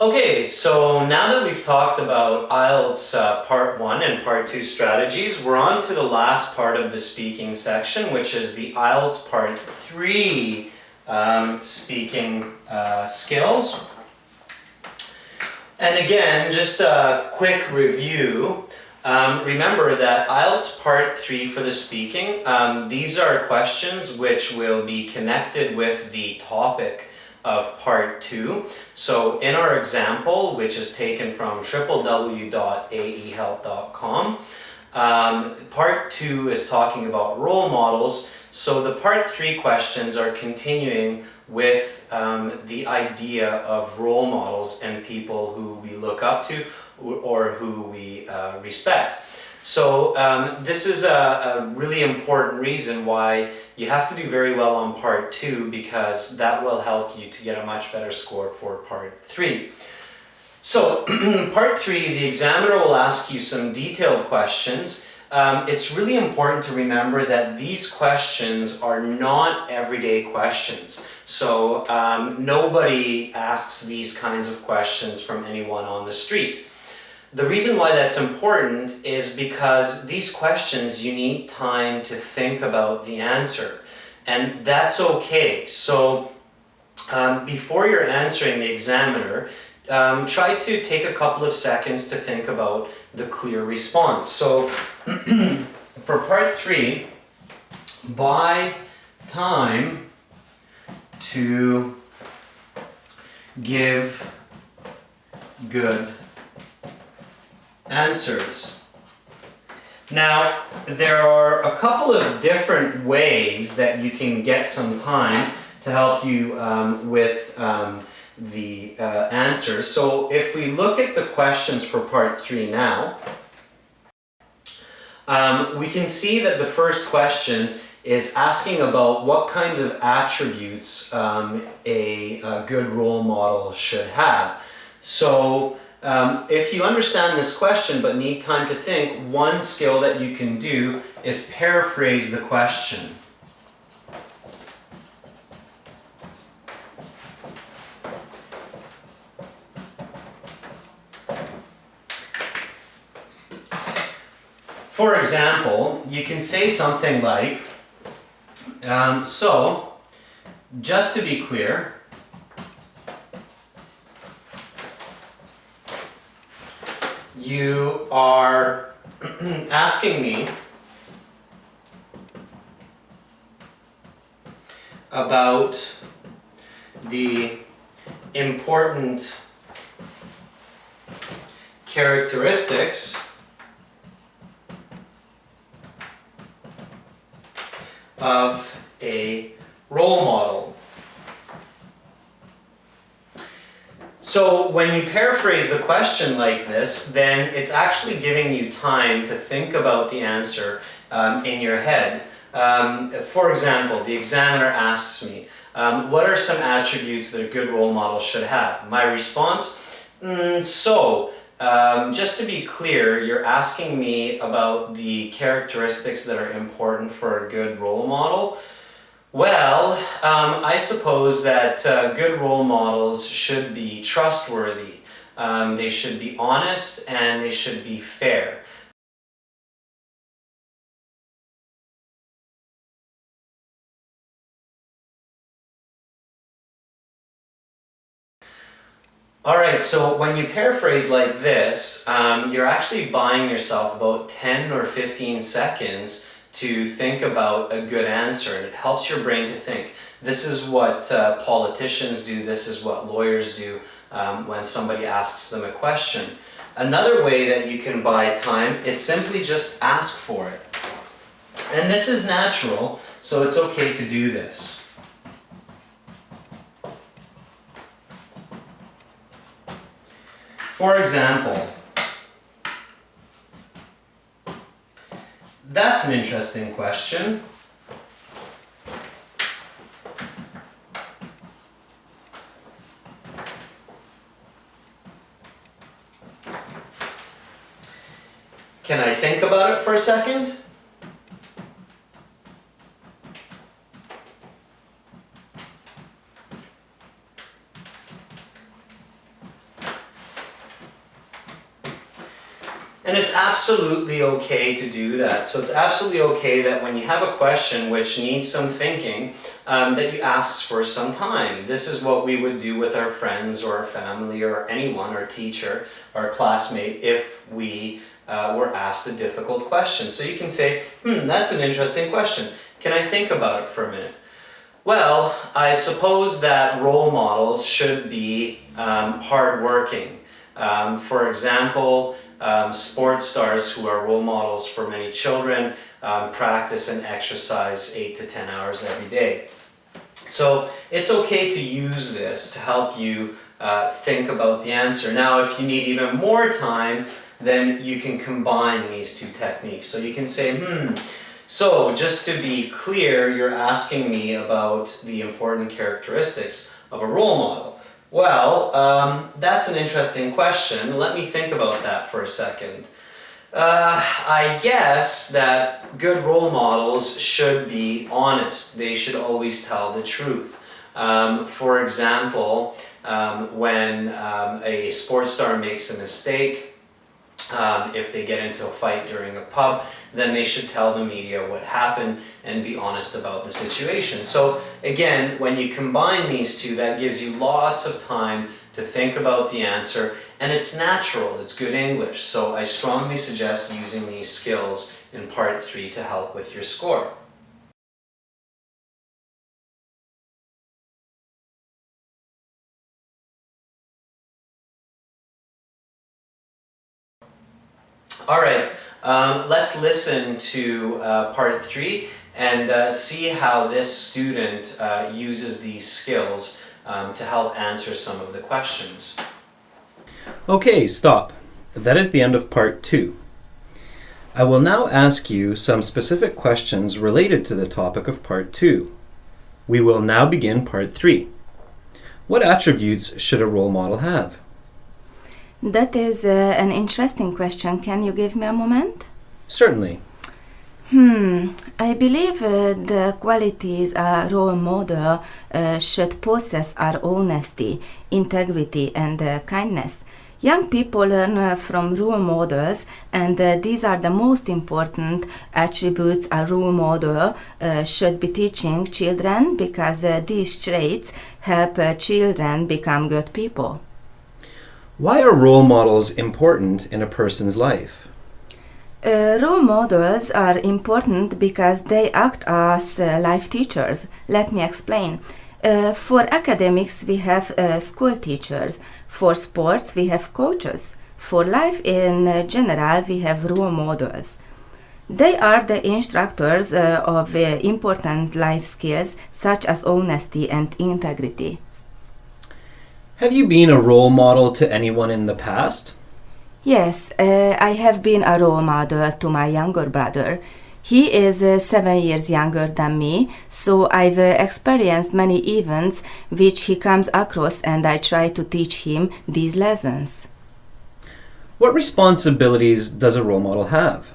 Okay, so now that we've talked about IELTS Part 1 and Part 2 strategies, we're on to the last part of the speaking section, which is the IELTS Part 3 speaking skills. And again, just a quick review. Remember that IELTS Part 3 for the speaking, these are questions which will be connected with the topic of Part 2. So in our example, which is taken from www.aehelp.com, Part 2 is talking about role models. So the Part 3 questions are continuing with the idea of role models and people who we look up to or who we respect. So this is a really important reason why you have to do very well on Part 2, because that will help you to get a much better score for Part 3. So Part 3, the examiner will ask you some detailed questions. It's really important to remember that these questions are not everyday questions. So nobody asks these kinds of questions from anyone on the street. The reason why that's important is because these questions, you need time to think about the answer, and that's okay. So before you're answering the examiner, try to take a couple of seconds to think about the clear response. So for Part 3, buy time to give good answers. Now, there are a couple of different ways that you can get some time to help you with the answers. So if we look at the questions for Part 3 now, we can see that the first question is asking about what kind of attributes a good role model should have. So if you understand this question but need time to think, one skill that you can do is paraphrase the question. For example, you can say something like, so, just to be clear, you are asking me about the important characteristics of a role model. So when you paraphrase the question like this, then it's actually giving you time to think about the answer in your head. For example, the examiner asks me, what are some attributes that a good role model should have? My response, just to be clear, you're asking me about the characteristics that are important for a good role model. Well, I suppose that good role models should be trustworthy. They should be honest and they should be fair. Alright, so when you paraphrase like this, you're actually buying yourself about 10 or 15 seconds to think about a good answer, and it helps your brain to think. This is what politicians do, this is what lawyers do when somebody asks them a question. Another way that you can buy time is simply just ask for it. And this is natural, so it's okay to do this. For example, that's an interesting question. Can I think about it for a second? And it's absolutely okay to do that. So it's absolutely okay that when you have a question which needs some thinking, that you ask for some time. This is what we would do with our friends or our family or anyone, our teacher, our classmate, if we were asked a difficult question. So you can say, that's an interesting question. Can I think about it for a minute? Well, I suppose that role models should be hardworking. For example, sports stars who are role models for many children practice and exercise 8 to 10 hours every day. So it's okay to use this to help you think about the answer. Now, if you need even more time, then you can combine these two techniques. So you can say, so just to be clear, you're asking me about the important characteristics of a role model. Well, that's an interesting question. Let me think about that for a second. I guess that good role models should be honest. They should always tell the truth. For example, when a sports star makes a mistake, if they get into a fight during a pub, then they should tell the media what happened and be honest about the situation. So again, when you combine these two, that gives you lots of time to think about the answer, and it's natural, it's good English. So I strongly suggest using these skills in part 3 to help with your score. All right, let's listen to part 3 and see how this student uses these skills to help answer some of the questions. Okay, stop. That is the end of part 2. I will now ask you some specific questions related to the topic of part 2. We will now begin part 3. What attributes should a role model have? That is an interesting question. Can you give me a moment? Certainly. I believe the qualities a role model should possess are honesty, integrity, and kindness. Young people learn from role models, and these are the most important attributes a role model should be teaching children, because these traits help children become good people. Why are role models important in a person's life? Role models are important because they act as life teachers. Let me explain. For academics, we have school teachers. For sports, we have coaches. For life in general, we have role models. They are the instructors of important life skills such as honesty and integrity. Have you been a role model to anyone in the past? Yes, I have been a role model to my younger brother. He is 7 years younger than me, so I've experienced many events which he comes across, and I try to teach him these lessons. What responsibilities does a role model have?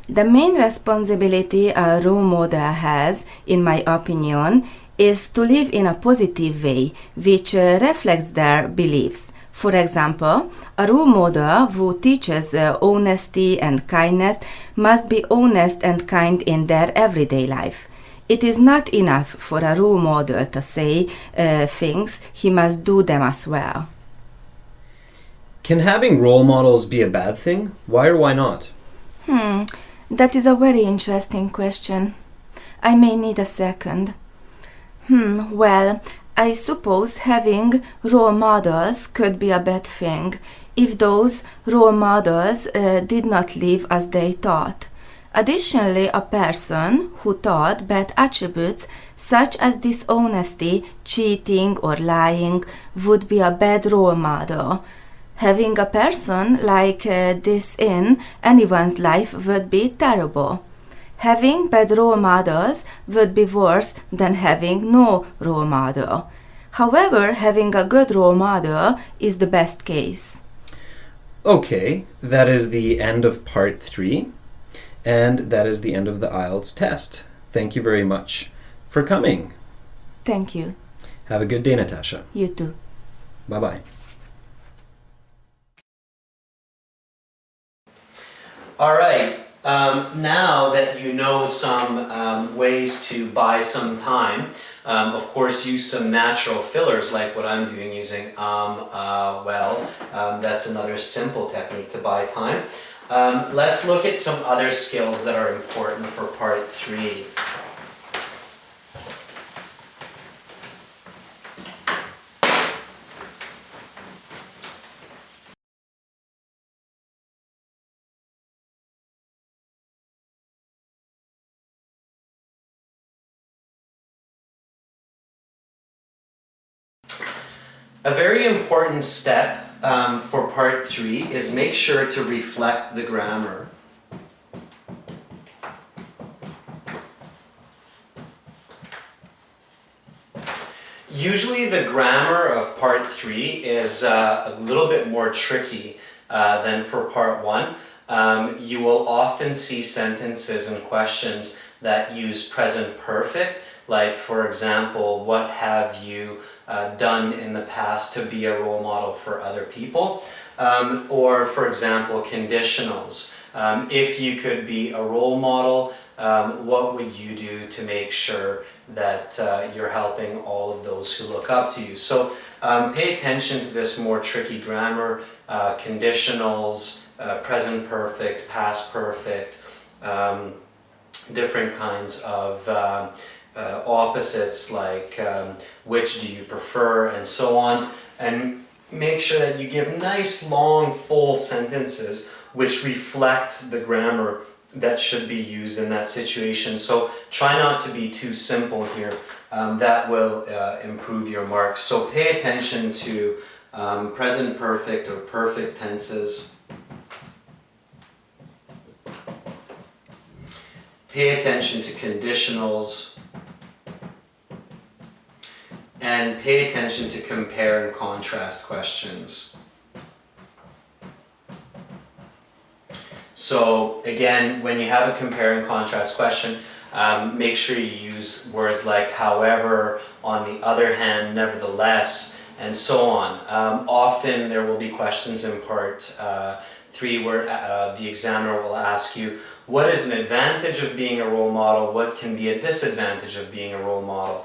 The main responsibility a role model has, in my opinion, is to live in a positive way, which reflects their beliefs. For example, a role model who teaches honesty and kindness must be honest and kind in their everyday life. It is not enough for a role model to say things, he must do them as well. Can having role models be a bad thing? Why or why not? That is a very interesting question. I may need a second. Well, I suppose having role models could be a bad thing if those role models did not live as they taught. Additionally, a person who taught bad attributes such as dishonesty, cheating, or lying would be a bad role model. Having a person like this in anyone's life would be terrible. Having bad role models would be worse than having no role model. However, having a good role model is the best case. Okay, that is the end of part 3, and that is the end of the IELTS test. Thank you very much for coming. Thank you. Have a good day, Natasha. You too. Bye-bye. All right, now that you know some ways to buy some time, of course use some natural fillers like what I'm doing using that's another simple technique to buy time. Let's look at some other skills that are important for part 3. A very important step for part 3 is make sure to reflect the grammar. Usually the grammar of part 3 is a little bit more tricky than for part 1. You will often see sentences and questions that use present perfect, like for example, what have you done in the past to be a role model for other people? Or for example, conditionals. If you could be a role model, what would you do to make sure that you're helping all of those who look up to you? So pay attention to this more tricky grammar, conditionals, present perfect, past perfect, different kinds of opposites like which do you prefer and so on, and make sure that you give nice long full sentences which reflect the grammar that should be used in that situation. So try not to be too simple here. That will improve your marks. So pay attention to present perfect or perfect tenses. Pay attention to conditionals. And pay attention to compare and contrast questions. So again, when you have a compare and contrast question, make sure you use words like however, on the other hand, nevertheless, and so on. Often there will be questions in part 3 where the examiner will ask you, what is an advantage of being a role model? What can be a disadvantage of being a role model?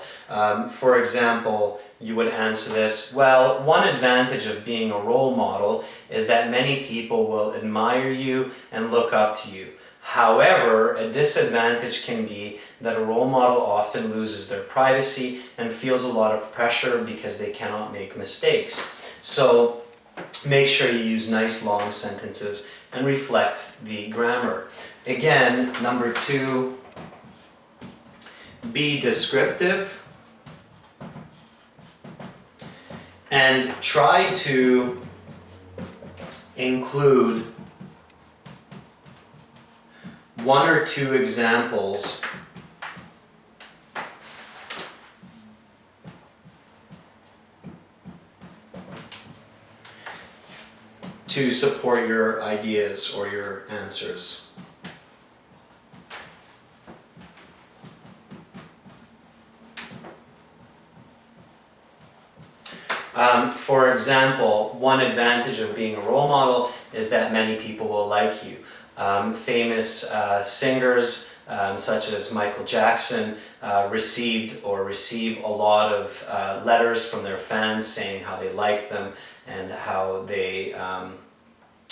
For example, you would answer this, well, one advantage of being a role model is that many people will admire you and look up to you. However, a disadvantage can be that a role model often loses their privacy and feels a lot of pressure because they cannot make mistakes. So make sure you use nice long sentences and reflect the grammar. Again, number 2, be descriptive and try to include 1 or 2 examples to support your ideas or your answers. For example, one advantage of being a role model is that many people will like you. Famous singers such as Michael Jackson receive a lot of letters from their fans saying how they like them and how they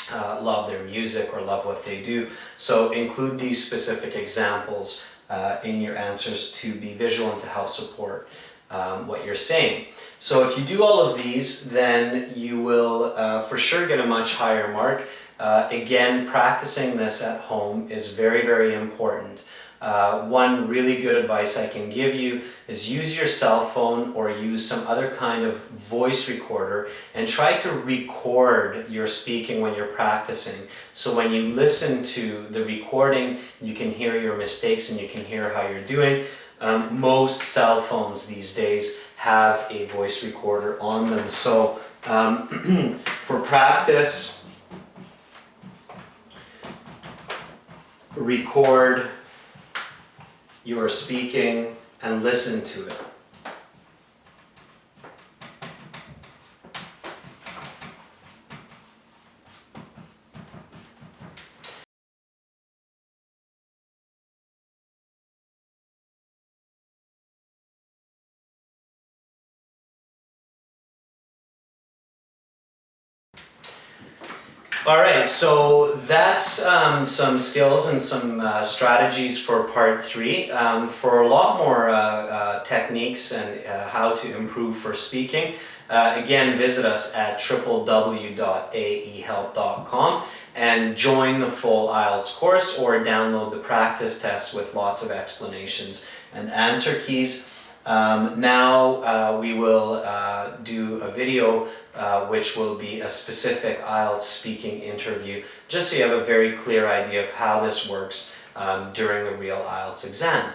love their music or love what they do. So include these specific examples in your answers to be visual and to help support what you're saying. So if you do all of these, then you will for sure get a much higher mark. Again, practicing this at home is very, very important. One really good advice I can give you is use your cell phone or use some other kind of voice recorder and try to record your speaking when you're practicing. So when you listen to the recording, you can hear your mistakes and you can hear how you're doing. Most cell phones these days have a voice recorder on them. So for practice, record your speaking and listen to it. All right, so that's some skills and some strategies for part 3. For a lot more techniques and how to improve for speaking, again, visit us at www.aehelp.com and join the full IELTS course, or download the practice tests with lots of explanations and answer keys. Now we will do a video which will be a specific IELTS speaking interview, just so you have a very clear idea of how this works during the real IELTS exam.